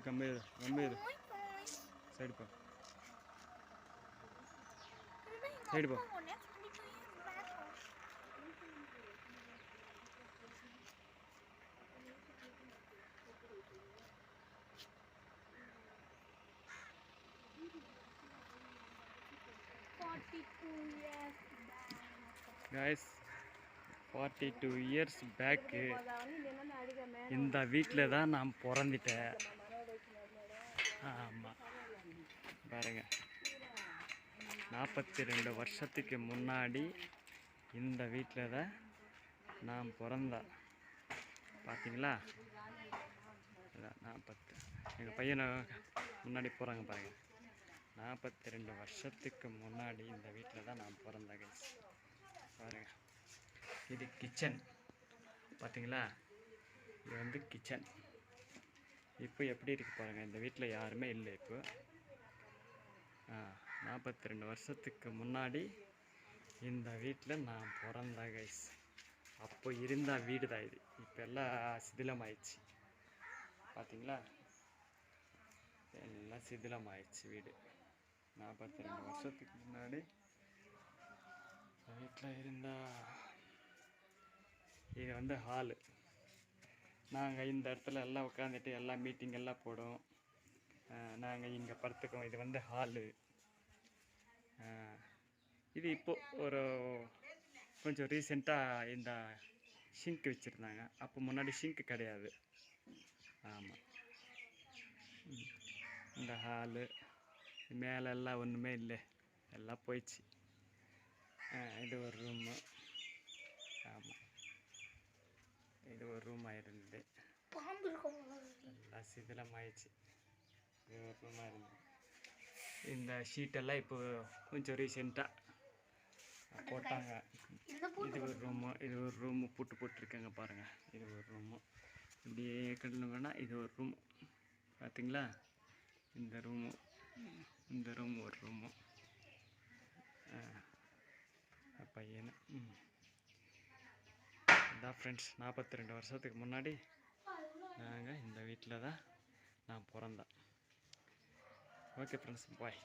Gambhir side போ side போ. Guys, 42 years back இந்த வீட்டில் தான் நான் பிறந்துட்டேன். ஆமாம் பாருங்க, 42 வருஷத்துக்கு முன்னாடி இந்த வீட்டில் தான் நான் பிறந்தேன். பார்த்தீங்களா? 40 எங்கள் பையனை முன்னாடி போகிறாங்க பாருங்கள். 42 வருஷத்துக்கு முன்னாடி இந்த வீட்டில் தான் நான் பிறந்தேன் கைஸ். பாருங்கள், இது கிச்சன் பார்த்தீங்களா? இது வந்து கிச்சன். இப்போ எப்படி இருக்கு பாருங்கள். இந்த வீட்டில் யாருமே இல்லை இப்போ. 42 வருஷத்துக்கு முன்னாடி இந்த வீட்டில் நான் பிறந்தேன் கைஸ். அப்போ இருந்த வீடு தான் இது. இப்போ எல்லாம் சிதிலமாயிடுச்சு பார்த்தீங்களா? எல்லாம் சிதிலமாயிடுச்சு வீடு. 42 வருஷத்துக்கு முன்னாடி வீட்டில் இருந்தா. இது வந்து ஹாலு. நாங்கள் இந்த இடத்துல எல்லாம் உட்காந்துட்டு எல்லாம் மீட்டிங் எல்லாம் போடுவோம். நாங்கள் இங்கே படுத்துக்குவோம். இது வந்து ஹாலு. இது இப்போது ஒரு கொஞ்சம் ரீசெண்டாக இந்த ஷிங்க் வச்சுருந்தாங்க. அப்போ முன்னாடி ஷிங்க் கிடையாது. ஆமாம், இந்த ஹாலு மேலெல்லாம் ஒன்றுமே இல்லை, எல்லாம் போயிடுச்சு. இது ஒரு ரூமு. ஆமாம், இது ஒரு ரூம் ஆயிருந்தது, எல்லாம் சிதிலமாயிடுச்சு. இது ஒரு ரூமாக இருந்தது. இந்த ஷீட்டெல்லாம் இப்போ கொஞ்சம் ரீசெண்டாக போட்டாங்க. இது ஒரு ரூமு. இது ஒரு ரூமு போட்டுருக்காங்க பாருங்கள். இது ஒரு ரூமு. இப்படியே கட்டணுங்கன்னா இது ஒரு ரூமு பார்த்தீங்களா? இந்த ரூமு, இந்த ரூமு ஒரு ரூமு. பையனு இதான் ஃப்ரெண்ட்ஸ். 42 வருஷத்துக்கு முன்னாடி நாங்கள் இந்த வீட்டில் தான் நான் பிறந்தேன். ஓகே ஃப்ரெண்ட்ஸ், பாய்.